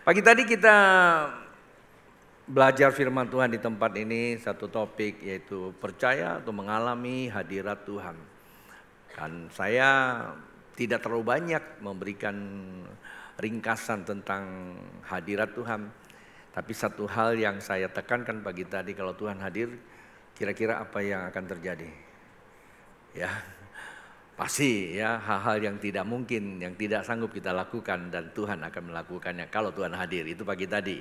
Pagi tadi kita belajar firman Tuhan di tempat ini, satu topik yaitu percaya atau mengalami hadirat Tuhan. Dan saya tidak terlalu banyak memberikan ringkasan tentang hadirat Tuhan. Tapi satu hal yang saya tekankan pagi tadi, kalau Tuhan hadir, kira-kira apa yang akan terjadi? Ya, pasti ya hal-hal yang tidak mungkin, yang tidak sanggup kita lakukan dan Tuhan akan melakukannya kalau Tuhan hadir. Itu pagi tadi.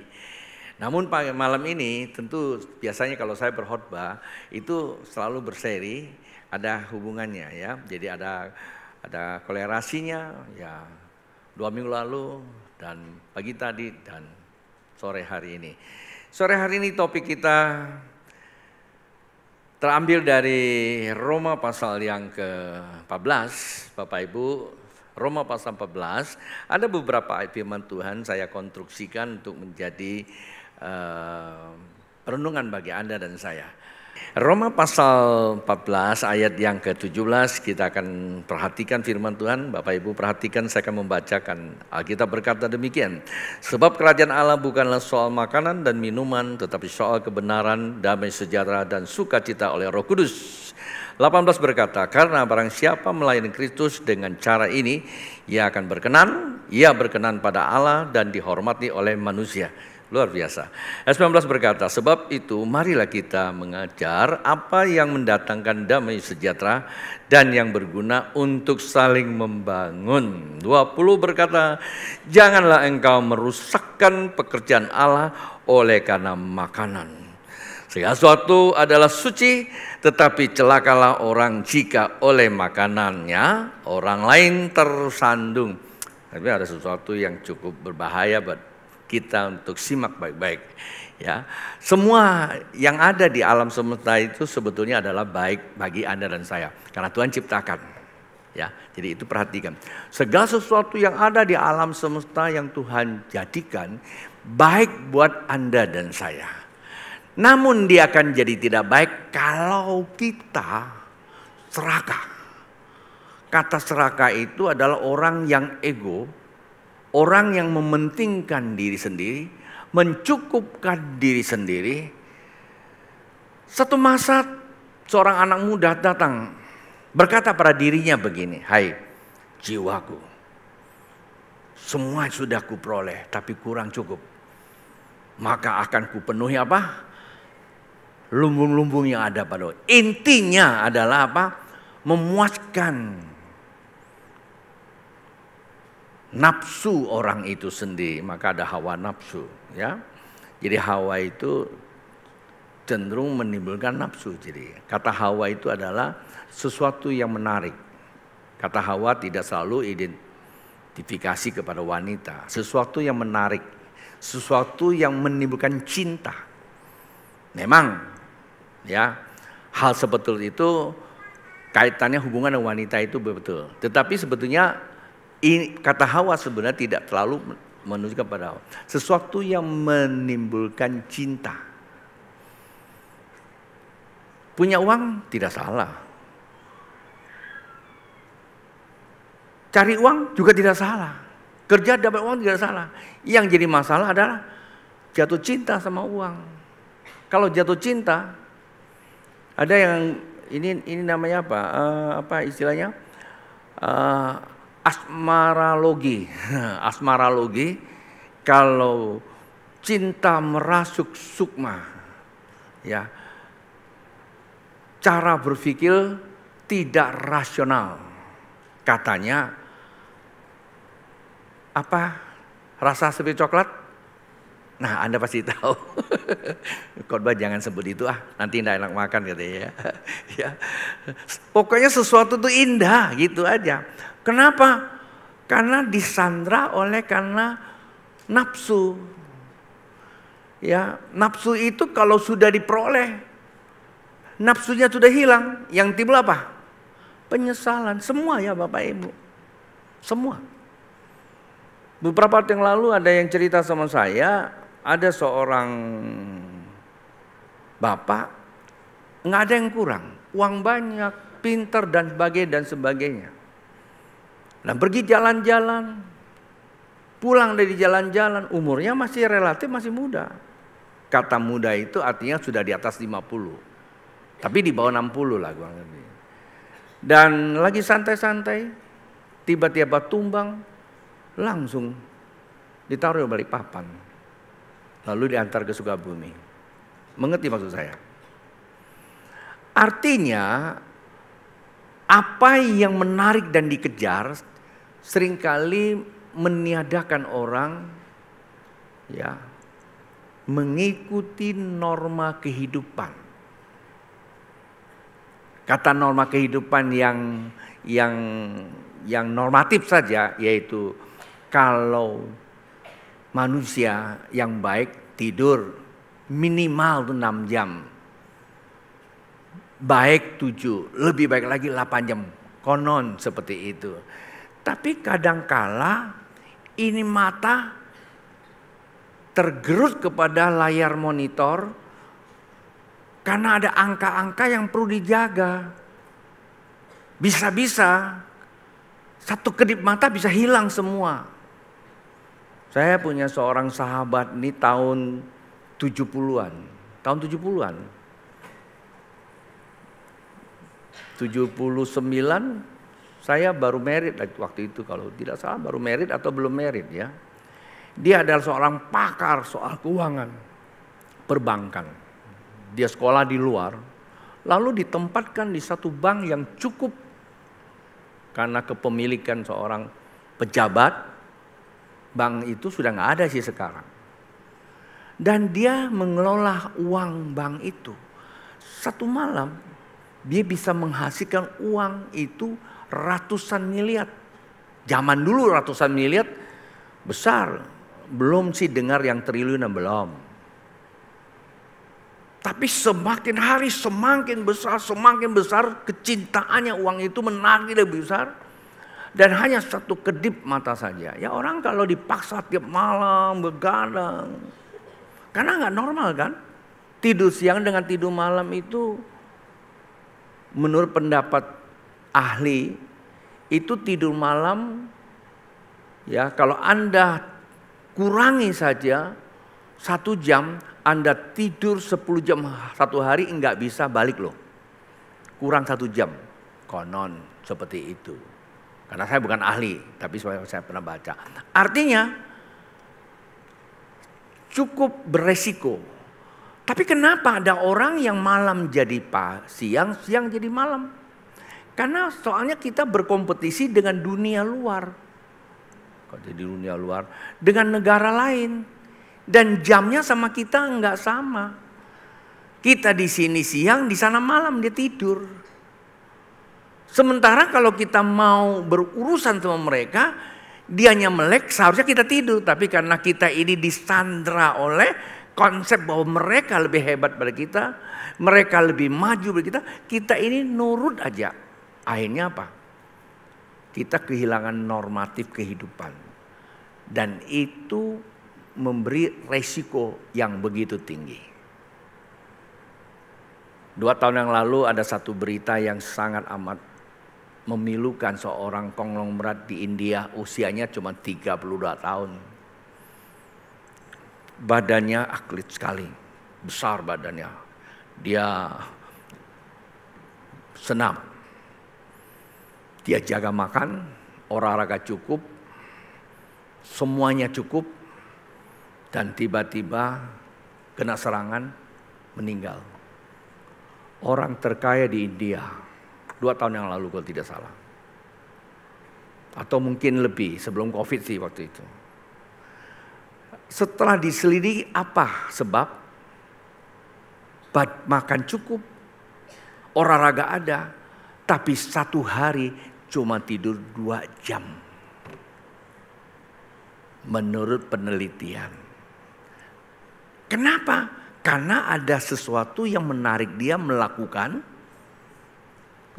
Namun malam ini tentu biasanya kalau saya berkhotbah itu selalu berseri, ada hubungannya ya. Jadi ada kolerasinya ya 2 minggu lalu dan pagi tadi dan sore hari ini. Sore hari ini topik kita terambil dari Roma pasal yang ke-14, Bapak Ibu. Roma pasal 14, ada beberapa ayat firman Tuhan saya konstruksikan untuk menjadi perenungan bagi Anda dan saya. Roma pasal 14 ayat yang ke-17 kita akan perhatikan firman Tuhan. Bapak Ibu perhatikan, saya akan membacakan. Alkitab berkata demikian. Sebab kerajaan Allah bukanlah soal makanan dan minuman, tetapi soal kebenaran, damai sejahtera dan sukacita oleh Roh Kudus. 18 berkata, karena barang siapa melayani Kristus dengan cara ini, ia berkenan pada Allah dan dihormati oleh manusia. Luar biasa. Ayat 19 berkata, sebab itu marilah kita mengajar apa yang mendatangkan damai sejahtera dan yang berguna untuk saling membangun. 20 berkata, janganlah engkau merusakkan pekerjaan Allah oleh karena makanan. Segala sesuatu adalah suci, tetapi celakalah orang jika oleh makanannya orang lain tersandung. Tapi ada sesuatu yang cukup berbahaya buat kita untuk simak baik-baik. Ya, semua yang ada di alam semesta itu sebetulnya adalah baik bagi Anda dan saya, karena Tuhan ciptakan. Ya, jadi itu perhatikan. Segala sesuatu yang ada di alam semesta yang Tuhan jadikan baik buat Anda dan saya. Namun dia akan jadi tidak baik kalau kita serakah. Kata serakah itu adalah orang yang ego, orang yang mementingkan diri sendiri, mencukupkan diri sendiri. Satu masa seorang anak muda datang berkata pada dirinya begini, hai jiwaku, semua sudah kuperoleh tapi kurang cukup. Maka akan kupenuhi apa? Lumbung-lumbung yang ada pada. Intinya adalah apa? Memuaskan nafsu orang itu sendiri. Maka ada hawa nafsu, ya. Jadi hawa itu cenderung menimbulkan nafsu. Jadi kata hawa itu adalah sesuatu yang menarik. Kata hawa tidak selalu identifikasi kepada wanita. Sesuatu yang menarik, sesuatu yang menimbulkan cinta. Memang ya, hal seperti itu kaitannya hubungan dengan wanita itu betul. Tetapi sebetulnya kata hawa sebenarnya tidak terlalu menunjukkan pada sesuatu yang menimbulkan cinta. Punya uang tidak salah. Cari uang juga tidak salah. Kerja dapat uang tidak salah. Yang jadi masalah adalah jatuh cinta sama uang. Kalau jatuh cinta, ada yang ini namanya apa? Apa istilahnya? Asmaralogi. Asmaralogi, kalau cinta merasuk sukma, ya, cara berpikir tidak rasional. Katanya apa? Rasa seperti coklat? Nah, Anda pasti tahu. Khotbah jangan sebut itu nanti tidak enak makan katanya ya. Ya. Pokoknya sesuatu itu indah gitu aja. Kenapa? Karena disandra karena nafsu. Ya, nafsu itu kalau sudah diperoleh, nafsunya sudah hilang, yang timbul apa? Penyesalan. Semua ya Bapak Ibu. Semua. Beberapa waktu yang lalu ada yang cerita sama saya, ada seorang bapak, nggak ada yang kurang, uang banyak, pintar dan sebagainya. Dan pergi jalan-jalan, pulang dari jalan-jalan, umurnya masih relatif masih muda. Kata muda itu artinya sudah di atas 50. Tapi di bawah 60 lah kurang lebih. Dan lagi santai-santai, tiba-tiba tumbang, langsung ditaruh di Balikpapan. Lalu diantar ke Sukabumi. Mengerti maksud saya? Artinya, apa yang menarik dan dikejar seringkali meniadakan orang ya mengikuti norma kehidupan. Kata norma kehidupan yang normatif saja, yaitu kalau manusia yang baik tidur minimal 6 jam. Baik 7, lebih baik lagi 8 jam. Konon seperti itu. Tapi kadangkala ini mata tergerus kepada layar monitor karena ada angka-angka yang perlu dijaga. Bisa-bisa satu kedip mata bisa hilang semua. Saya punya seorang sahabat ini tahun 70-an. Tahun 70-an. 79 saya baru married waktu itu, kalau tidak salah baru married atau belum married ya. Dia adalah seorang pakar soal keuangan, perbankan. Dia sekolah di luar, lalu ditempatkan di satu bank yang cukup karena kepemilikan seorang pejabat. Bank itu sudah nggak ada sih sekarang. Dan dia mengelola uang bank itu. Satu malam dia bisa menghasilkan uang itu ratusan miliar. Zaman dulu ratusan miliar besar. Belum sih dengar yang triliunan, belum. Tapi semakin hari semakin besar kecintaannya, uang itu menagih lebih besar. Dan hanya satu kedip mata saja. Ya orang kalau dipaksa tiap malam begadang. Karena nggak normal kan. Tidur siang dengan tidur malam itu menurut pendapat ahli itu tidur malam ya kalau Anda kurangi saja 1 jam, Anda tidur 10 jam satu hari enggak bisa balik loh. Kurang 1 jam. Konon seperti itu. Karena saya bukan ahli, tapi saya pernah baca. Artinya cukup beresiko. Tapi kenapa ada orang yang malam jadi siang, siang jadi malam? Karena soalnya kita berkompetisi dengan dunia luar. Kalau di dunia luar, dengan negara lain. Dan jamnya sama kita enggak sama. Kita di sini siang, di sana malam dia tidur. Sementara kalau kita mau berurusan sama mereka, dianya melek, seharusnya kita tidur. Tapi karena kita ini disandra oleh konsep bahwa mereka lebih hebat pada kita, mereka lebih maju dari kita ini nurut aja. Akhirnya apa? Kita kehilangan normatif kehidupan. Dan itu memberi resiko yang begitu tinggi. 2 tahun yang lalu ada satu berita yang sangat amat memilukan, seorang konglomerat di India, usianya cuma 32 tahun. Badannya atlet sekali, besar badannya. Dia senam, dia jaga makan, olahraga cukup, semuanya cukup, dan tiba-tiba kena serangan, meninggal. Orang terkaya di India, 2 tahun yang lalu kalau tidak salah. Atau mungkin lebih, sebelum COVID sih waktu itu. Setelah diselidiki apa sebab? Makan cukup, olahraga ada, tapi 1 hari cuma tidur 2 jam. Menurut penelitian. Kenapa? Karena ada sesuatu yang menarik dia melakukan,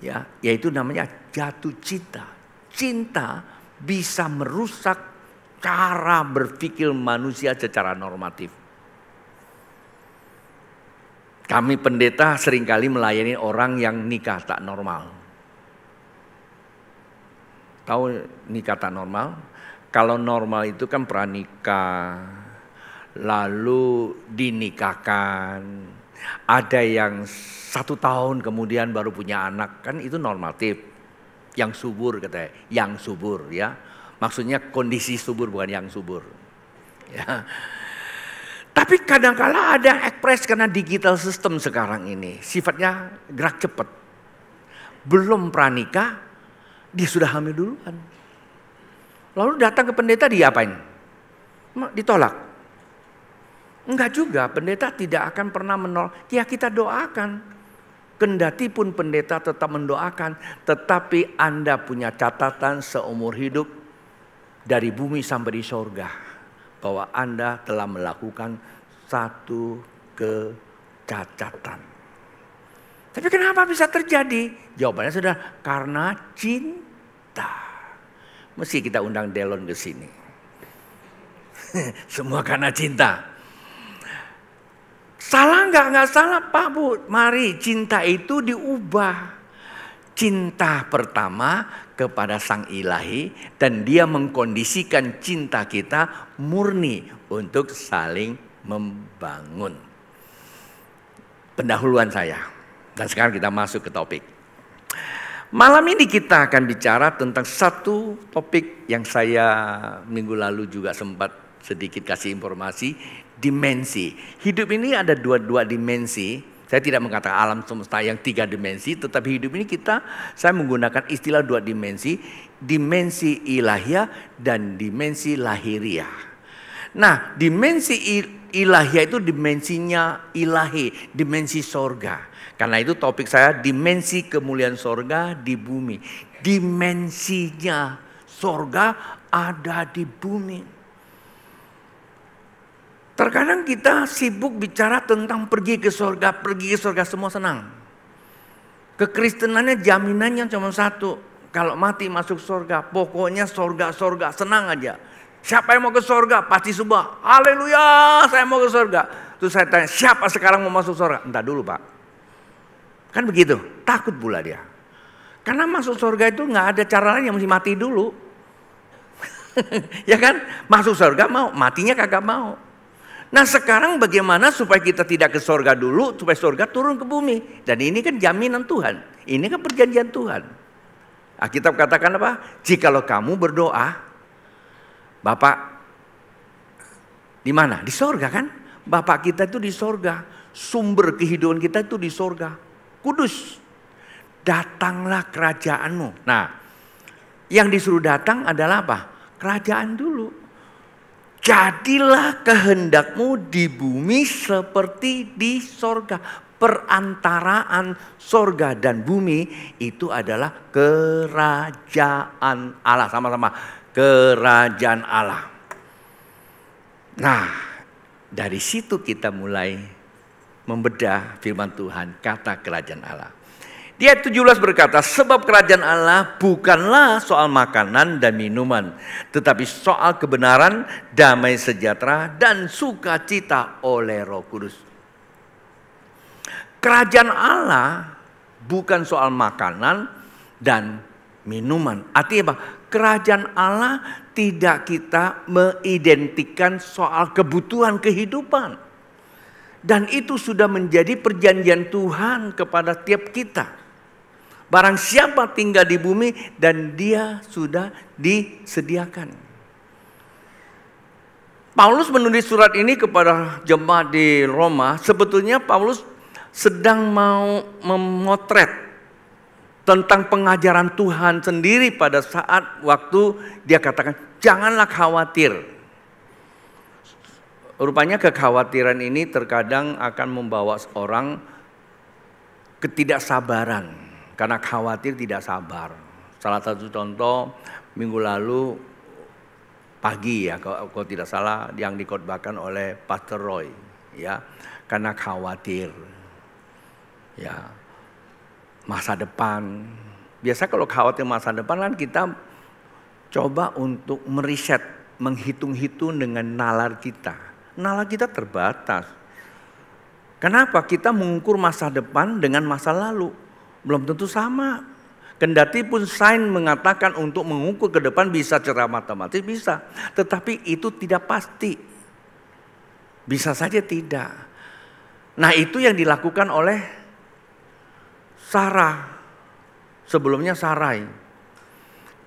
ya, yaitu namanya jatuh cinta. Cinta bisa merusak cara berpikir manusia secara normatif. Kami pendeta seringkali melayani orang yang nikah tak normal. Tahu nikah tak normal? Kalau normal itu kan pranikah, lalu dinikahkan. Ada yang 1 tahun kemudian baru punya anak, kan itu normatif. Yang subur katanya, yang subur ya. Maksudnya kondisi subur bukan yang subur. Ya. Tapi kadang-kala ada ekspres karena digital system sekarang ini. Sifatnya gerak cepat. Belum pranikah, dia sudah hamil duluan. Lalu datang ke pendeta diapain? Ditolak. Enggak juga, pendeta tidak akan pernah menolak. Ya kita doakan. Kendati pun pendeta tetap mendoakan. Tetapi Anda punya catatan seumur hidup dari bumi sampai di sorga. Bahwa Anda telah melakukan satu kecacatan. Tapi kenapa bisa terjadi? Jawabannya sudah karena cinta. Mesti kita undang Delon ke sini. Semua karena cinta. Salah nggak? Nggak salah Pak Bu. Mari cinta itu diubah. Cinta pertama kepada Sang Ilahi. Dan dia mengkondisikan cinta kita murni untuk saling membangun. Pendahuluan saya. Dan sekarang kita masuk ke topik. Malam ini kita akan bicara tentang satu topik yang saya minggu lalu juga sempat sedikit kasih informasi. Dimensi. Hidup ini ada dua dimensi. Saya tidak mengatakan alam semesta yang 3 dimensi. Tetapi hidup ini saya menggunakan istilah 2 dimensi. Dimensi ilahiyah dan dimensi lahiriah. Nah, dimensi ilahiyah itu dimensinya ilahi. Dimensi sorga. Karena itu topik saya dimensi kemuliaan sorga di bumi. Dimensinya sorga ada di bumi. Terkadang kita sibuk bicara tentang pergi ke sorga semua senang. Kekristenannya jaminannya cuma satu. Kalau mati masuk sorga, pokoknya sorga senang aja. Siapa yang mau ke sorga pasti semua. Haleluya, saya mau ke sorga. Terus saya tanya, siapa sekarang mau masuk sorga? Entah dulu Pak. Kan begitu, takut pula dia. Karena masuk surga itu nggak ada cara lain yang mesti mati dulu. Ya kan, masuk surga mau, matinya kagak mau. Nah sekarang bagaimana supaya kita tidak ke surga dulu, supaya surga turun ke bumi. Dan ini kan jaminan Tuhan, ini kan perjanjian Tuhan. Alkitab katakan apa? Jikalau kamu berdoa, Bapak di mana? Di surga kan? Bapak kita itu di surga, sumber kehidupan kita itu di surga. Kudus, datanglah kerajaanmu. Nah, yang disuruh datang adalah apa? Kerajaan dulu. Jadilah kehendakmu di bumi seperti di sorga. Perantaraan sorga dan bumi itu adalah kerajaan Allah. Sama-sama, kerajaan Allah. Nah, dari situ kita mulai membedah firman Tuhan, kata kerajaan Allah. Di ayat 17 berkata, sebab kerajaan Allah bukanlah soal makanan dan minuman, tetapi soal kebenaran, damai sejahtera, dan sukacita oleh Roh Kudus. Kerajaan Allah bukan soal makanan dan minuman. Artinya apa? Kerajaan Allah tidak kita mengidentikan soal kebutuhan kehidupan. Dan itu sudah menjadi perjanjian Tuhan kepada tiap kita. Barang siapa tinggal di bumi dan dia sudah disediakan. Paulus menulis surat ini kepada jemaat di Roma. Sebetulnya Paulus sedang mau memotret tentang pengajaran Tuhan sendiri pada saat waktu dia katakan, janganlah khawatir. Rupanya kekhawatiran ini terkadang akan membawa orang ketidaksabaran. Karena khawatir tidak sabar. Salah satu contoh minggu lalu pagi ya, kalau tidak salah yang dikhotbahkan oleh Pastor Roy. Ya, karena khawatir. Ya, masa depan. Biasa kalau khawatir masa depan kan kita coba untuk meriset, menghitung-hitung dengan nalar kita. Nalar kita terbatas. Kenapa? Kita mengukur masa depan dengan masa lalu. Belum tentu sama. Kendati pun sains mengatakan untuk mengukur ke depan bisa secara matematis bisa, tetapi itu tidak pasti. Bisa saja tidak. Nah, itu yang dilakukan oleh Sarah. Sebelumnya Sarai.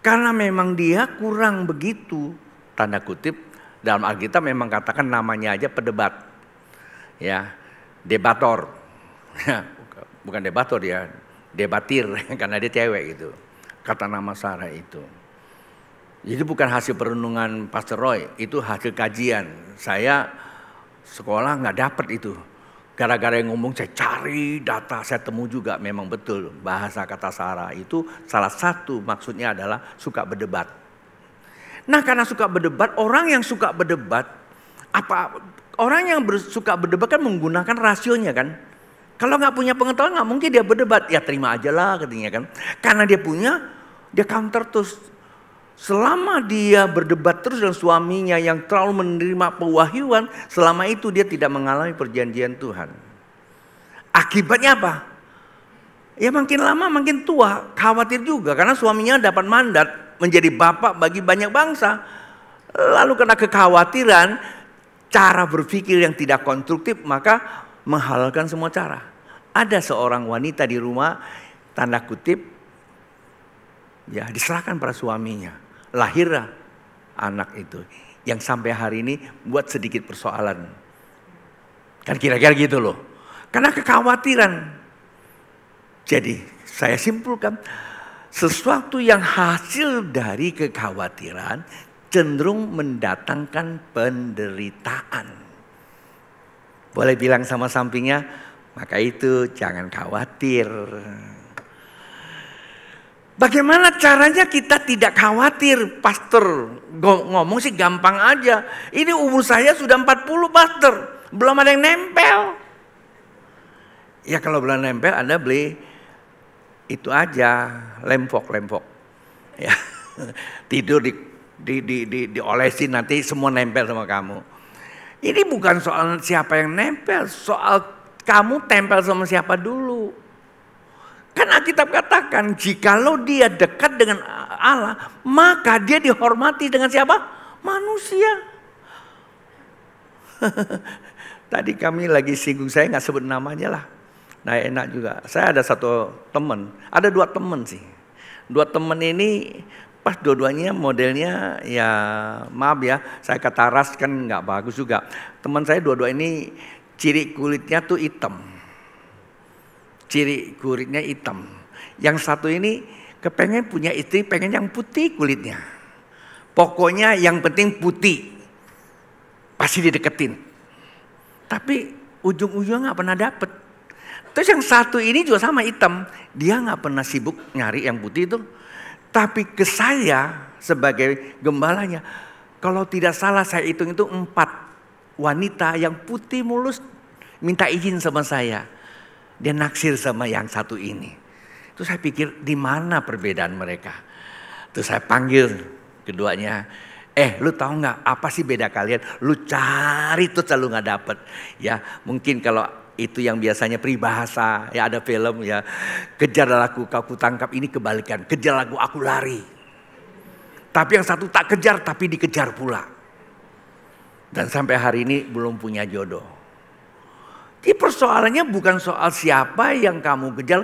Karena memang dia kurang begitu, tanda kutip, dalam Alkitab memang katakan namanya aja pedebat. Ya, debator. Bukan debator ya. Debatir karena dia cewek gitu. Kata nama Sarah itu. Jadi bukan hasil perenungan Pastor Roy, itu hasil kajian. Saya sekolah nggak dapet itu. Gara-gara yang ngomong saya cari data, saya temu juga memang betul bahasa kata Sarah itu salah satu maksudnya adalah suka berdebat. Nah, karena suka berdebat, orang yang suka berdebat orang yang suka berdebat kan menggunakan rasionya kan. Kalau nggak punya pengetahuan nggak mungkin dia berdebat. Ya terima aja lah katanya kan. Karena dia punya, dia counter terus. Selama dia berdebat terus dengan suaminya yang terlalu menerima pewahyuan, selama itu dia tidak mengalami perjanjian Tuhan. Akibatnya apa? Ya makin lama makin tua, khawatir juga karena suaminya dapat mandat menjadi bapak bagi banyak bangsa. Lalu karena kekhawatiran, cara berpikir yang tidak konstruktif, maka menghalalkan semua cara. Ada seorang wanita di rumah, tanda kutip, ya diserahkan pada suaminya. Lahirlah anak itu, yang sampai hari ini buat sedikit persoalan. Kan kira-kira gitu loh. Karena kekhawatiran. Jadi saya simpulkan, sesuatu yang hasil dari kekhawatiran cenderung mendatangkan penderitaan. Boleh bilang sama sampingnya, maka itu jangan khawatir. Bagaimana caranya kita tidak khawatir? Pastor ngomong sih gampang aja. Ini umur saya sudah 40 pastor, belum ada yang nempel. Ya kalau belum nempel Anda beli itu aja, lempok. Ya. Tidur diolesin nanti semua nempel sama kamu. Ini bukan soal siapa yang nempel, soal kamu tempel sama siapa dulu. Kan Alkitab katakan, jikalau dia dekat dengan Allah, maka dia dihormati dengan siapa? Manusia. Tadi kami lagi singgung, saya nggak sebut namanya lah. Nah enak juga, saya ada satu teman, ada dua teman sih. Dua teman ini pas dua-duanya modelnya ya maaf ya, saya kata ras kan nggak bagus juga. Teman saya dua-dua ini ciri kulitnya tuh hitam. Ciri kulitnya hitam. Yang satu ini kepengen punya istri, pengen yang putih kulitnya. Pokoknya yang penting putih. Pasti dideketin. Tapi ujung-ujungnya nggak pernah dapet. Terus yang satu ini juga sama hitam. Dia nggak pernah sibuk nyari yang putih itu. Tapi ke saya sebagai gembalanya, kalau tidak salah saya hitung itu 4 wanita yang putih mulus minta izin sama saya. Dia naksir sama yang satu ini. Terus saya pikir di mana perbedaan mereka. Terus saya panggil keduanya. Lu tahu nggak apa sih beda kalian? Lu cari tuh selalu nggak dapet. Ya mungkin kalau itu yang biasanya peribahasa, ya ada film ya. Kejar aku, kau tangkap, ini kebalikan. Kejar aku lari. Tapi yang satu tak kejar tapi dikejar pula. Dan sampai hari ini belum punya jodoh. Jadi persoalannya bukan soal siapa yang kamu kejar.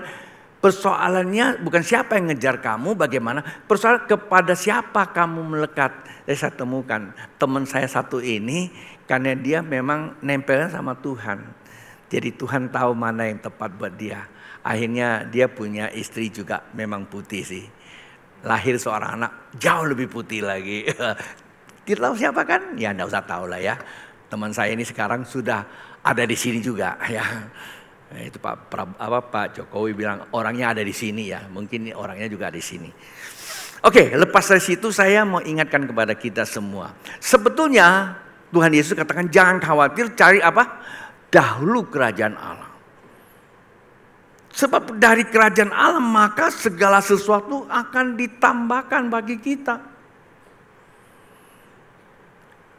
Persoalannya bukan siapa yang ngejar kamu, bagaimana. Persoalan kepada siapa kamu melekat. Saya temukan teman saya satu ini karena dia memang nempelnya sama Tuhan. Jadi Tuhan tahu mana yang tepat buat dia. Akhirnya dia punya istri juga memang putih sih. Lahir seorang anak jauh lebih putih lagi. Tidak tahu siapa kan? Ya enggak usah tahu lah ya. Teman saya ini sekarang sudah ada di sini juga ya. Itu Pak Jokowi bilang orangnya ada di sini ya. Mungkin orangnya juga di sini. Oke, lepas dari situ saya mau ingatkan kepada kita semua. Sebetulnya Tuhan Yesus katakan jangan khawatir, cari apa? Dahulu kerajaan Allah. Sebab dari kerajaan Allah maka segala sesuatu akan ditambahkan bagi kita.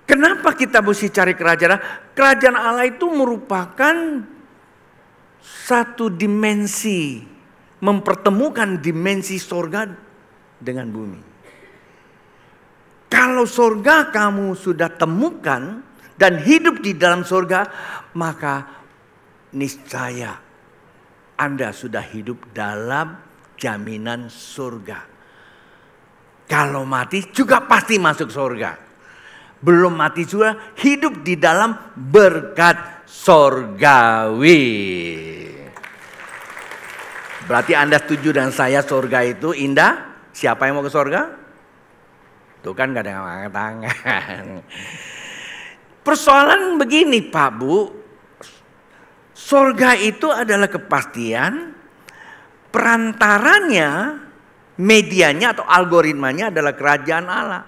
Kenapa kita mesti cari kerajaan Allah? Kerajaan Allah itu merupakan satu dimensi mempertemukan dimensi sorga dengan bumi. Kalau sorga kamu sudah temukan dan hidup di dalam sorga, maka niscaya Anda sudah hidup dalam jaminan surga. Kalau mati juga pasti masuk surga. Belum mati juga hidup di dalam berkat surgawi. Berarti Anda setuju dan saya surga itu indah? Siapa yang mau ke surga? Tuh kan gak ada yang angkat tangan. Persoalan begini Pak Bu. Surga itu adalah kepastian. Perantaranya, medianya atau algoritmanya adalah kerajaan Allah.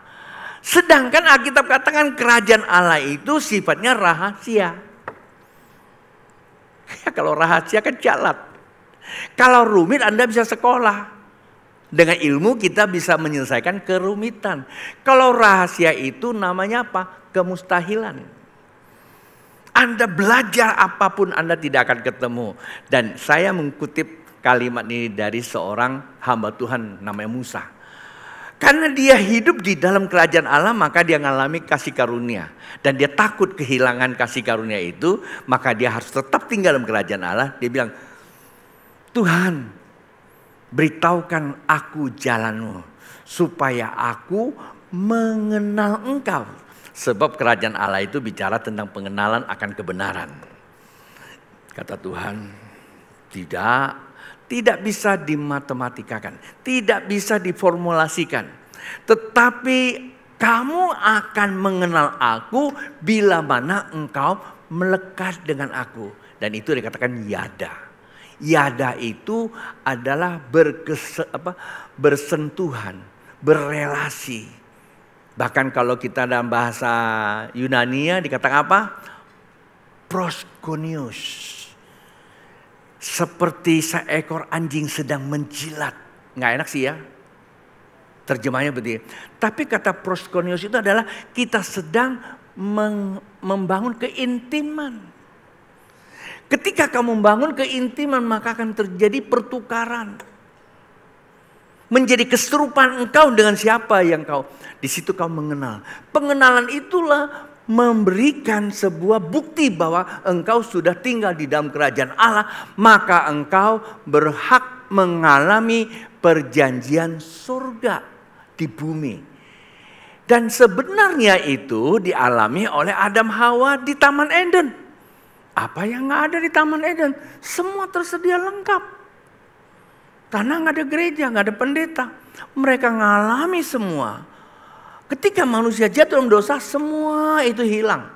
Sedangkan Alkitab katakan kerajaan Allah itu sifatnya rahasia. Ya, kalau rahasia kan jalan. Kalau rumit Anda bisa sekolah. Dengan ilmu kita bisa menyelesaikan kerumitan. Kalau rahasia itu namanya apa? Kemustahilan. Anda belajar apapun Anda tidak akan ketemu. Dan saya mengutip kalimat ini dari seorang hamba Tuhan namanya Musa. Karena dia hidup di dalam kerajaan Allah, maka dia mengalami kasih karunia. Dan dia takut kehilangan kasih karunia itu, maka dia harus tetap tinggal dalam kerajaan Allah. Dia bilang, Tuhan, beritahukan aku jalanmu, supaya aku mengenal Engkau. Sebab kerajaan Allah itu bicara tentang pengenalan akan kebenaran. Kata Tuhan, tidak bisa dimatematikkan, tidak bisa diformulasikan. Tetapi kamu akan mengenal aku bila mana engkau melekat dengan aku. Dan itu dikatakan yada. Yada itu adalah bersentuhan, berrelasi. Bahkan kalau kita dalam bahasa Yunania dikatakan apa? Proskonios. Seperti seekor anjing sedang menjilat. Nggak enak sih ya. Terjemahnya begitu. Tapi kata proskonios itu adalah kita sedang membangun keintiman. Ketika kamu membangun keintiman maka akan terjadi pertukaran. Menjadi keserupaan engkau dengan siapa yang kau. Di situ kau mengenal. Pengenalan itulah memberikan sebuah bukti bahwa engkau sudah tinggal di dalam kerajaan Allah. Maka engkau berhak mengalami perjanjian surga di bumi. Dan sebenarnya itu dialami oleh Adam Hawa di Taman Eden. Apa yang gak ada di Taman Eden? Semua tersedia lengkap. Karena gak ada gereja, gak ada pendeta. Mereka ngalami semua. Ketika manusia jatuh dalam dosa, semua itu hilang.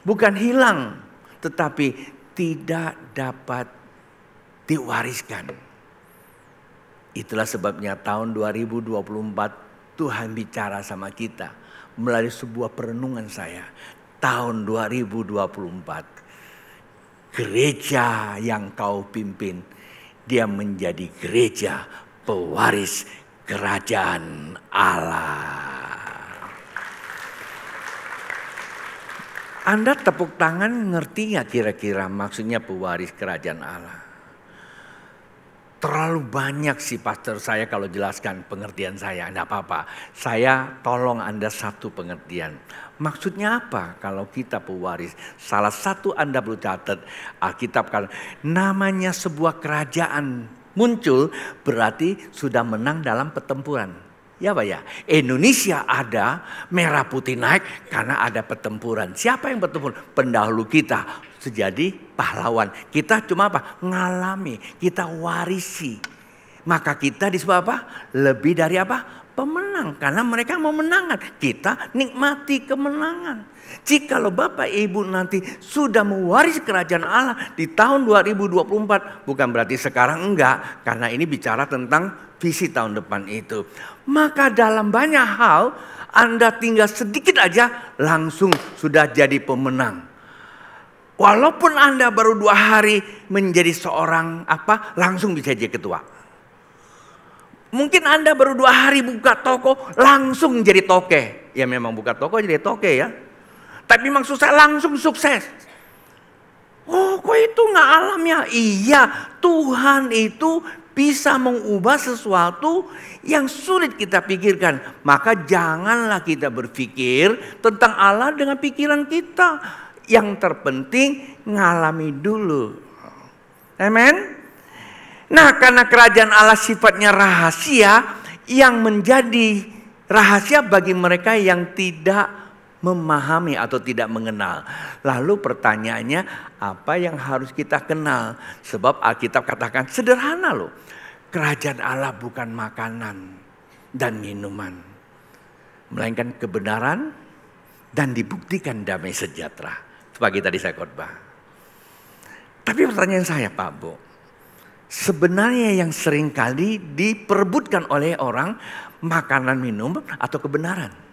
Bukan hilang, tetapi tidak dapat diwariskan. Itulah sebabnya tahun 2024 Tuhan bicara sama kita melalui sebuah perenungan saya. Tahun 2024, gereja yang kau pimpin, dia menjadi gereja pewaris kerajaan Allah. Anda tepuk tangan ngerti gak kira-kira maksudnya pewaris kerajaan Allah? Terlalu banyak sih pastor saya kalau jelaskan pengertian saya. Tidak apa-apa, saya tolong Anda satu pengertian. Maksudnya apa kalau kita pewaris? Salah satu Anda perlu catat, Alkitab kan namanya sebuah kerajaan muncul berarti sudah menang dalam pertempuran. Ya Pak ya, Indonesia ada, merah putih naik karena ada pertempuran. Siapa yang bertempur? Pendahulu kita sejadi pahlawan. Kita cuma apa? Ngalami, kita warisi. Maka kita disebut apa? Lebih dari apa? Pemenang. Karena mereka memenangkan, kita nikmati kemenangan. Jikalau Bapak Ibu nanti sudah mewaris kerajaan Allah di tahun 2024, bukan berarti sekarang enggak, karena ini bicara tentang visi tahun depan itu. Maka dalam banyak hal Anda tinggal sedikit aja langsung sudah jadi pemenang. Walaupun Anda baru 2 hari menjadi seorang langsung bisa jadi ketua. Mungkin Anda baru 2 hari buka toko langsung jadi toke. Ya memang buka toko jadi toke ya. Tapi maksud saya langsung sukses. Oh kok itu gak alam ya? Iya, Tuhan itu bisa mengubah sesuatu yang sulit kita pikirkan. Maka janganlah kita berpikir tentang Allah dengan pikiran kita. Yang terpenting ngalami dulu. Amen. Nah, karena kerajaan Allah sifatnya rahasia, yang menjadi rahasia bagi mereka yang tidak memahami atau tidak mengenal. Lalu pertanyaannya, apa yang harus kita kenal? Sebab Alkitab katakan sederhana loh. Kerajaan Allah bukan makanan dan minuman, melainkan kebenaran dan dibuktikan damai sejahtera. Pagi tadi saya khotbah. Tapi pertanyaan saya, Pak Bu, sebenarnya yang sering kali diperebutkan oleh orang makanan, minum atau kebenaran.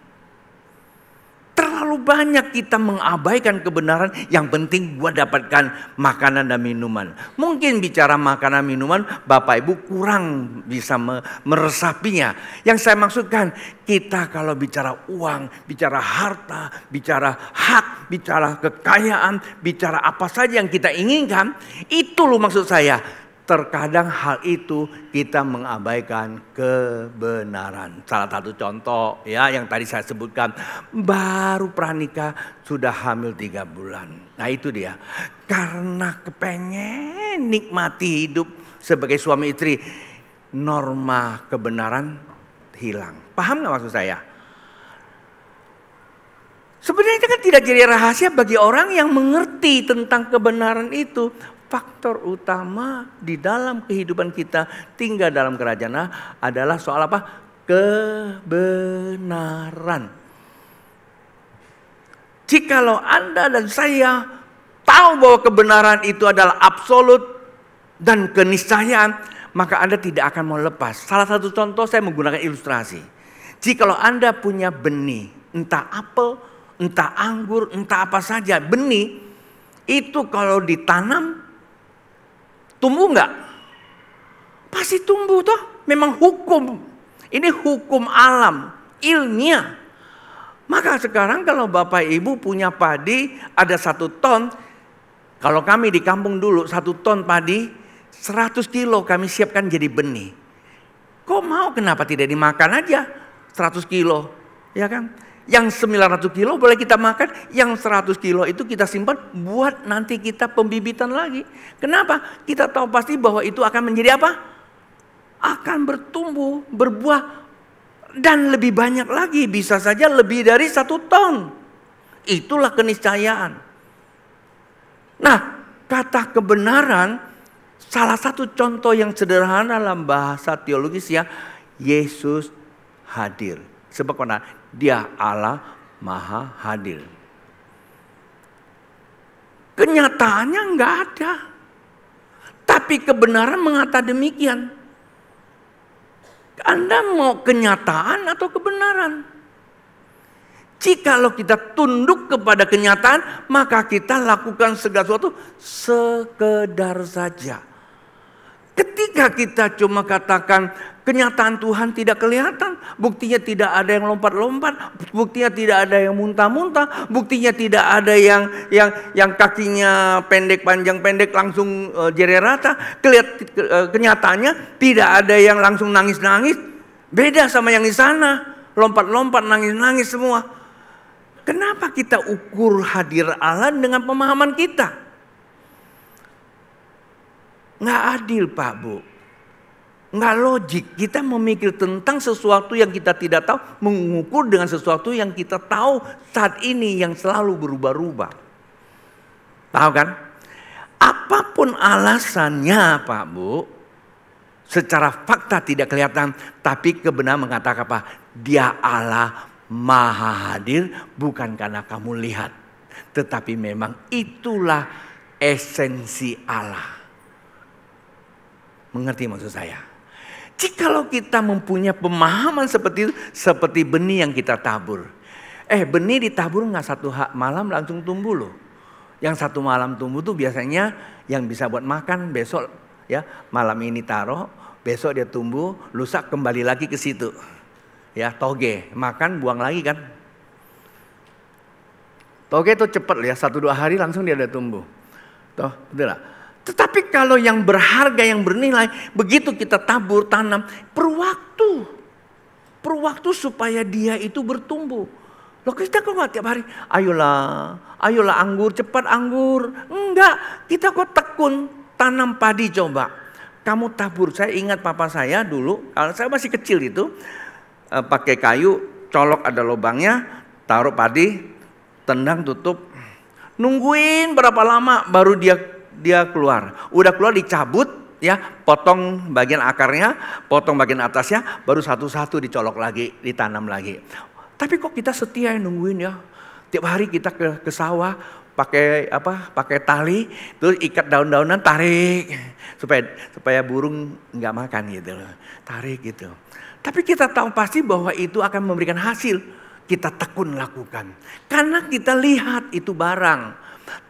Terlalu banyak kita mengabaikan kebenaran, yang penting buat dapatkan makanan dan minuman. Mungkin bicara makanan minuman Bapak Ibu kurang bisa meresapinya. Yang saya maksudkan, kita kalau bicara uang, bicara harta, bicara hak, bicara kekayaan, bicara apa saja yang kita inginkan, itu loh maksud saya. Terkadang hal itu kita mengabaikan kebenaran. Salah satu contoh ya yang tadi saya sebutkan, baru pranikah sudah hamil 3 bulan. Nah itu dia, karena kepengen nikmati hidup sebagai suami istri, norma kebenaran hilang. Paham gak maksud saya? Sebenarnya itu kan tidak jadi rahasia bagi orang yang mengerti tentang kebenaran itu. Faktor utama di dalam kehidupan kita tinggal dalam kerajaan Allah adalah soal apa? Kebenaran. Jikalau Anda dan saya tahu bahwa kebenaran itu adalah absolut dan keniscayaan, maka Anda tidak akan mau lepas. Salah satu contoh saya menggunakan ilustrasi. Jikalau Anda punya benih, entah apel, entah anggur, entah apa saja, benih itu kalau ditanam tumbuh enggak? Pasti tumbuh toh. Memang hukum. Ini hukum alam, ilmiah. Maka sekarang kalau Bapak Ibu punya padi ada 1 ton. Kalau kami di kampung dulu 1 ton padi 100 kilo kami siapkan jadi benih. Kok mau kenapa tidak dimakan aja 100 kilo? Ya kan? Yang 900 kilo boleh kita makan, yang 100 kilo itu kita simpan buat nanti kita pembibitan lagi. Kenapa? Kita tahu pasti bahwa itu akan menjadi apa? Akan bertumbuh, berbuah, dan lebih banyak lagi. Bisa saja lebih dari 1 ton. Itulah keniscayaan. Nah, kata kebenaran, salah satu contoh yang sederhana dalam bahasa teologis ya, Yesus hadir. Sebab karena Dia Allah Maha Hadir. Kenyataannya enggak ada. Tapi kebenaran mengatakan demikian. Anda mau kenyataan atau kebenaran? Jikalau kita tunduk kepada kenyataan, maka kita lakukan segala sesuatu sekedar saja. Ketika kita cuma katakan kenyataan Tuhan tidak kelihatan, buktinya tidak ada yang lompat-lompat, buktinya tidak ada yang muntah-muntah, buktinya tidak ada yang kakinya pendek panjang pendek langsung jere rata. Kenyataannya tidak ada yang langsung nangis-nangis, beda sama yang di sana, lompat-lompat nangis-nangis semua. Kenapa kita ukur hadir Allah dengan pemahaman kita? Nggak adil Pak Bu. Nggak logik. Kita memikir tentang sesuatu yang kita tidak tahu, mengukur dengan sesuatu yang kita tahu saat ini yang selalu berubah-ubah. Tahu kan? Apapun alasannya Pak Bu, secara fakta tidak kelihatan, tapi kebenaran mengatakan apa? Dia Allah Maha Hadir, bukan karena kamu lihat, tetapi memang itulah esensi Allah. Mengerti maksud saya? Jikalau kita mempunyai pemahaman seperti itu, seperti benih yang kita tabur. Benih ditabur nggak 1 malam langsung tumbuh loh. Yang 1 malam tumbuh tuh biasanya yang bisa buat makan besok ya, malam ini taruh, besok dia tumbuh, lusa kembali lagi ke situ. Ya, toge, makan buang lagi kan. Toge tuh cepat ya, 1-2 hari langsung dia udah tumbuh. Toh, betul lah. Tetapi kalau yang berharga, yang bernilai, begitu kita tabur, tanam, perlu waktu supaya dia itu bertumbuh. Loh kita kok nggak tiap hari, ayolah anggur, cepat anggur. Enggak, kita kok tekun tanam padi coba. Kamu tabur, saya ingat papa saya dulu, kalau saya masih kecil itu, pakai kayu, colok ada lubangnya, taruh padi, tendang tutup. Nungguin berapa lama baru dia keluar. Udah keluar dicabut ya, potong bagian akarnya, potong bagian atasnya, baru satu-satu dicolok lagi, ditanam lagi. Tapi kok kita setia nungguin ya. Tiap hari kita ke sawah pakai tali, terus ikat daun-daunan, tarik supaya burung nggak makan gitu loh. Tarik gitu. Tapi kita tahu pasti bahwa itu akan memberikan hasil. Kita tekun lakukan. Karena kita lihat itu barang.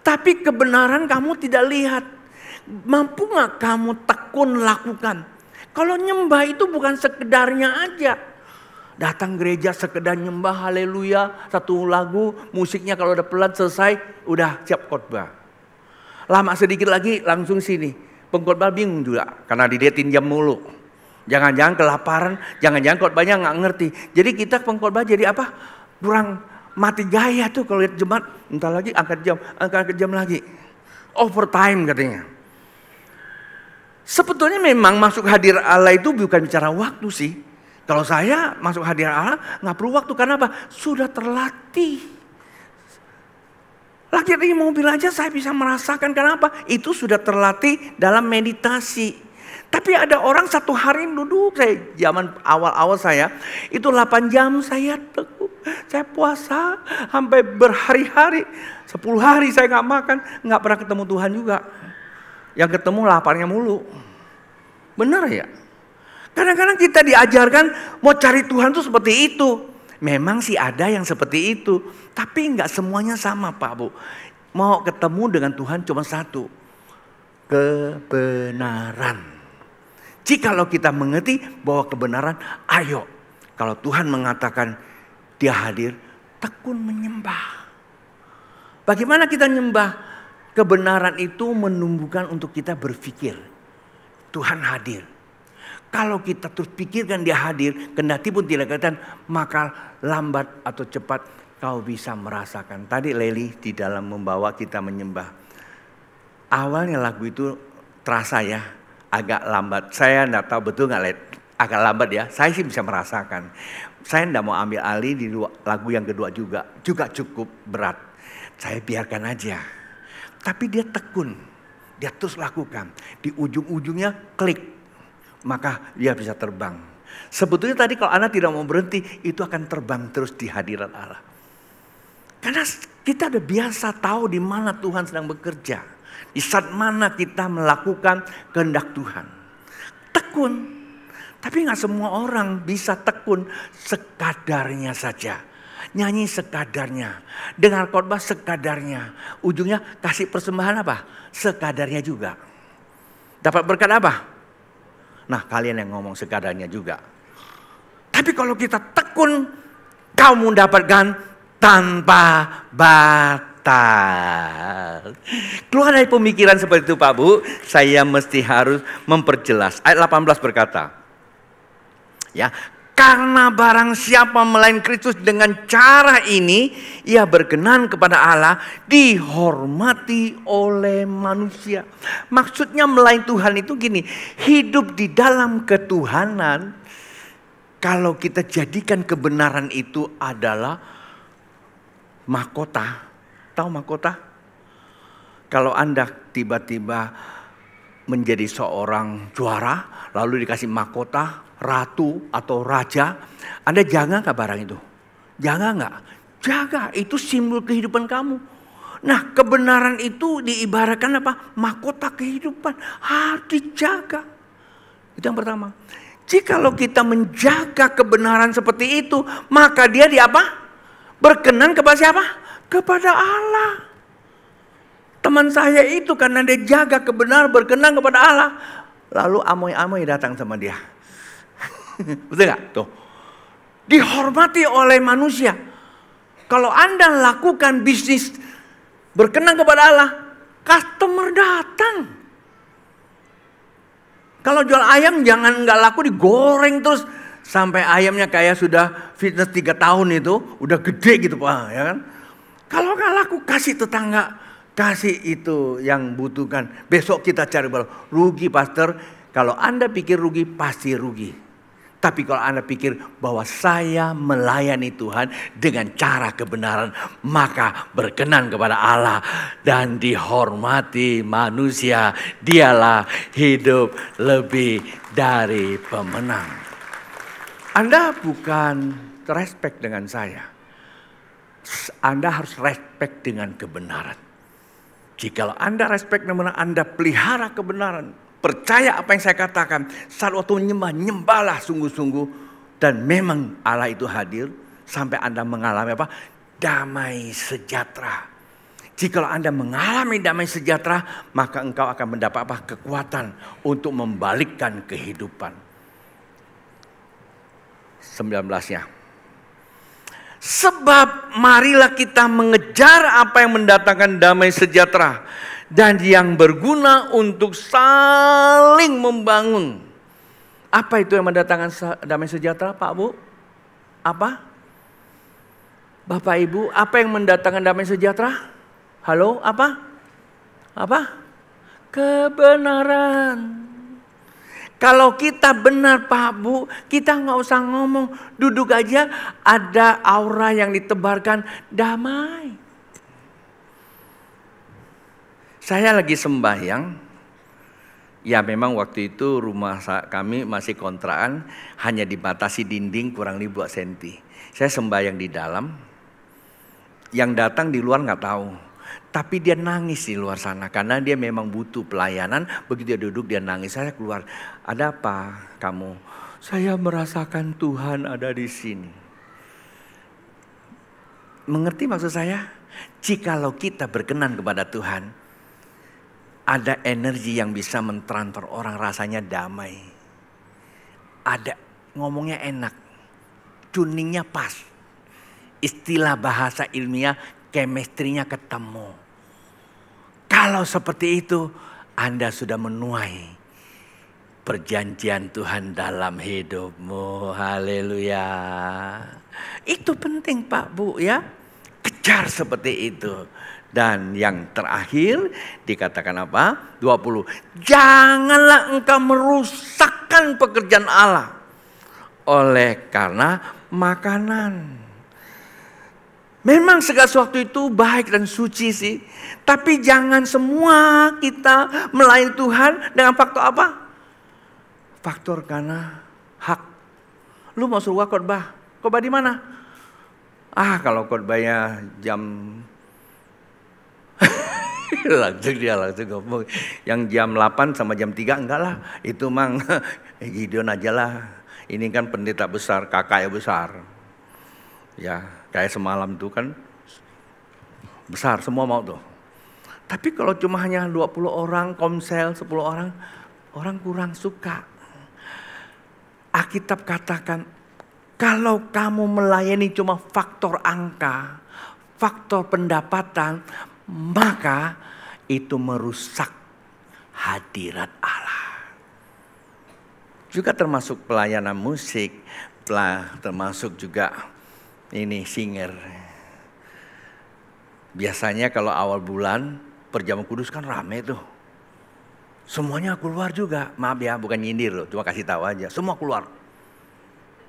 Tapi kebenaran kamu tidak lihat. Mampu nggak kamu tekun lakukan? Kalau nyembah itu bukan sekedarnya aja. Datang gereja sekedar nyembah, haleluya, satu lagu, musiknya kalau udah pelan selesai, udah siap khotbah. Lama sedikit lagi langsung sini. Pengkhotbah bingung juga karena diliatin jam mulu. Jangan-jangan kelaparan, jangan-jangan khotbahnya nggak ngerti. Jadi kita pengkhotbah jadi apa? Kurang mati gaya tuh kalau lihat jemaat, entar lagi angkat jam lagi. Overtime katanya. Sebetulnya memang masuk hadir Allah itu bukan bicara waktu sih. Kalau saya masuk hadir Allah nggak perlu waktu, karena apa? Sudah terlatih. Lagi di mobil aja saya bisa merasakan, kenapa? Itu sudah terlatih dalam meditasi. Tapi ada orang satu hari duduk, saya zaman awal-awal saya itu 8 jam saya teguh. Saya puasa sampai berhari-hari, 10 hari saya nggak makan, nggak pernah ketemu Tuhan juga. Yang ketemu laparnya mulu. Benar ya? Kadang-kadang kita diajarkan mau cari Tuhan tuh seperti itu. Memang sih ada yang seperti itu. Tapi nggak semuanya sama Pak Bu. Mau ketemu dengan Tuhan cuma satu. Kebenaran. Jikalau kita mengerti bahwa kebenaran, ayo. Kalau Tuhan mengatakan dia hadir, tekun menyembah. Bagaimana kita nyembah? Kebenaran itu menumbuhkan untuk kita berpikir. Tuhan hadir. Kalau kita terus pikirkan dia hadir, kendati pun tidak kelihatan, maka lambat atau cepat kau bisa merasakan. Tadi Leli di dalam membawa kita menyembah. Awalnya lagu itu terasa ya, agak lambat. Saya tidak tahu betul nggak, agak lambat ya. Saya sih bisa merasakan. Saya tidak mau ambil alih di lagu yang kedua juga cukup berat. Saya biarkan aja. Tapi dia tekun, dia terus lakukan. Di ujung-ujungnya klik. Maka dia bisa terbang. Sebetulnya tadi kalau Anda tidak mau berhenti, itu akan terbang terus di hadirat Allah. Karena kita udah biasa tahu di mana Tuhan sedang bekerja. Di saat mana kita melakukan kehendak Tuhan. Tekun. Tapi gak semua orang bisa tekun sekadarnya saja. Nyanyi sekadarnya. Dengar khotbah sekadarnya. Ujungnya kasih persembahan apa? Sekadarnya juga. Dapat berkat apa? Nah kalian yang ngomong sekadarnya juga. Tapi kalau kita tekun, kamu mendapatkan tanpa batas. Keluar dari pemikiran seperti itu Pak Bu, saya mesti harus memperjelas. Ayat 18 berkata, ya, karena barang siapa melayani Kristus dengan cara ini, ia berkenan kepada Allah, dihormati oleh manusia. Maksudnya melayani Tuhan itu gini, hidup di dalam ketuhanan. Kalau kita jadikan kebenaran itu adalah mahkota. Tahu mahkota? Kalau Anda tiba-tiba menjadi seorang juara, lalu dikasih mahkota, ratu atau raja, Anda jaga gak barang itu? Jaga gak? Jaga, itu simbol kehidupan kamu. Nah kebenaran itu diibaratkan apa? Mahkota kehidupan, harus dijaga. Itu yang pertama. Jikalau kita menjaga kebenaran seperti itu, maka dia di apa? Berkenan kepada siapa? Kepada Allah. Teman saya itu karena dia jaga kebenaran, berkenan kepada Allah. Lalu amoy-amoy datang sama dia. Betul gak? Tuh. Dihormati oleh manusia. Kalau Anda lakukan bisnis berkenan kepada Allah, customer datang. Kalau jual ayam jangan nggak laku digoreng terus. Sampai ayamnya kayak sudah fitness 3 tahun itu. Udah gede gitu Pak. Ya kan? Kalau nggak laku kasih tetangga. Kasih itu yang butuhkan. Besok kita cari baru. Rugi pastor. Kalau Anda pikir rugi pasti rugi. Tapi kalau Anda pikir bahwa saya melayani Tuhan dengan cara kebenaran, maka berkenan kepada Allah dan dihormati manusia. Dialah hidup lebih dari pemenang. Anda bukan respect dengan saya. Anda harus respect dengan kebenaran. Jikalau Anda respect dengan kebenaran, Anda pelihara kebenaran. Percaya apa yang saya katakan. Saat waktu menyembah, nyembahlah sungguh-sungguh. Dan memang Allah itu hadir. Sampai Anda mengalami apa? Damai sejahtera. Jikalau Anda mengalami damai sejahtera, maka engkau akan mendapat apa? Kekuatan untuk membalikkan kehidupan. 19-nya. Sebab marilah kita mengejar apa yang mendatangkan damai sejahtera. Dan yang berguna untuk saling membangun. Apa itu yang mendatangkan damai sejahtera Pak Bu? Apa? Bapak Ibu, apa yang mendatangkan damai sejahtera? Halo, apa? Apa? Kebenaran. Kalau kita benar Pak Bu, kita nggak usah ngomong. Duduk aja ada aura yang ditebarkan damai. Saya lagi sembahyang, ya memang waktu itu rumah kami masih kontrakan, hanya dibatasi dinding kurang lebih 2 cm. Saya sembahyang di dalam, yang datang di luar nggak tahu. Tapi dia nangis di luar sana, karena dia memang butuh pelayanan, begitu dia duduk dia nangis. Saya keluar, ada apa kamu? Saya merasakan Tuhan ada di sini. Mengerti maksud saya? Jikalau kita berkenan kepada Tuhan, ada energi yang bisa mentransfer orang rasanya damai. Ada ngomongnya enak. Tuningnya pas. Istilah bahasa ilmiah chemistry-nya ketemu. Kalau seperti itu Anda sudah menuai perjanjian Tuhan dalam hidupmu. Haleluya. Itu penting Pak Bu ya. Kejar seperti itu. Dan yang terakhir dikatakan apa? 20. Janganlah engkau merusakkan pekerjaan Allah oleh karena makanan. Memang segala sesuatu itu baik dan suci sih. Tapi jangan semua kita melayani Tuhan dengan faktor apa? Faktor karena hak. Lu mau suruh khotbah? Khotbah di mana? Kalau khotbahnya jam langsung ngomong. Yang jam 8 sama jam 3 enggak lah. Itu mang Gideon aja lah. Ini kan pendeta besar, kakaknya besar. Ya, kayak semalam tuh kan besar, semua mau tuh. Tapi kalau cuma hanya 20 orang, komsel 10 orang, orang kurang suka. Alkitab katakan, kalau kamu melayani cuma faktor angka, faktor pendapatan, maka itu merusak hadirat Allah. Juga termasuk pelayanan musik, termasuk juga ini singer. Biasanya kalau awal bulan perjamuan kudus kan rame tuh. Semuanya keluar juga. Maaf ya, bukan nyindir loh, cuma kasih tahu aja. Semua keluar.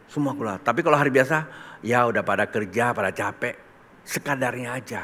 Semua keluar. Tapi kalau hari biasa, ya udah pada kerja, pada capek, sekadarnya aja.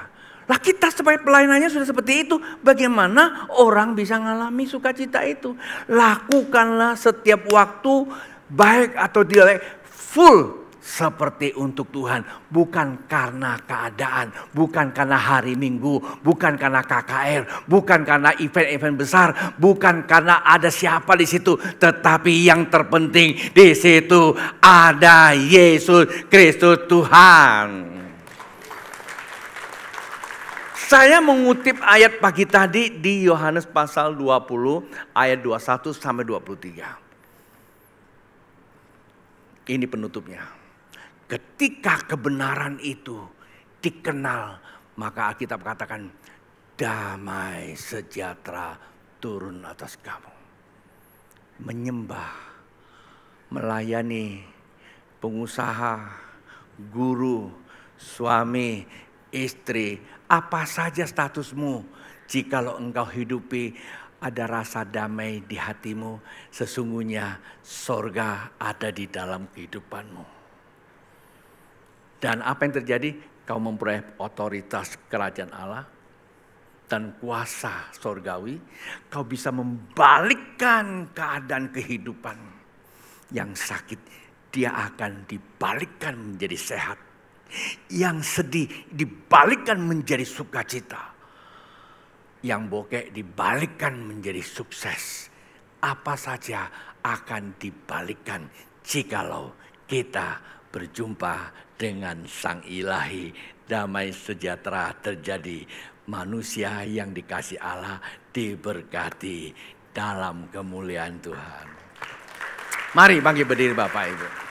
Lah kita sebagai pelayanannya sudah seperti itu. Bagaimana orang bisa ngalami sukacita itu? Lakukanlah setiap waktu, baik atau tidak, full seperti untuk Tuhan. Bukan karena keadaan, bukan karena hari Minggu, bukan karena KKR, bukan karena event-event besar, bukan karena ada siapa di situ. Tetapi yang terpenting di situ ada Yesus Kristus Tuhan. Saya mengutip ayat pagi tadi di Yohanes pasal 20 ayat 21 sampai 23. Ini penutupnya. Ketika kebenaran itu dikenal, maka Alkitab katakan damai sejahtera turun atas kamu. menyembah, melayani pengusaha, guru, suami, istri, apa saja statusmu, jikalau engkau hidupi ada rasa damai di hatimu, sesungguhnya sorga ada di dalam kehidupanmu. Dan apa yang terjadi? Kau memperoleh otoritas kerajaan Allah dan kuasa sorgawi. Kau bisa membalikkan keadaan kehidupan yang sakit. Dia akan dibalikkan menjadi sehat. Yang sedih dibalikkan menjadi sukacita. Yang bokek dibalikkan menjadi sukses. Apa saja akan dibalikkan jikalau kita berjumpa dengan Sang Ilahi. Damai sejahtera terjadi. Manusia yang dikasih Allah diberkati dalam kemuliaan Tuhan. Mari bangkit berdiri Bapak Ibu.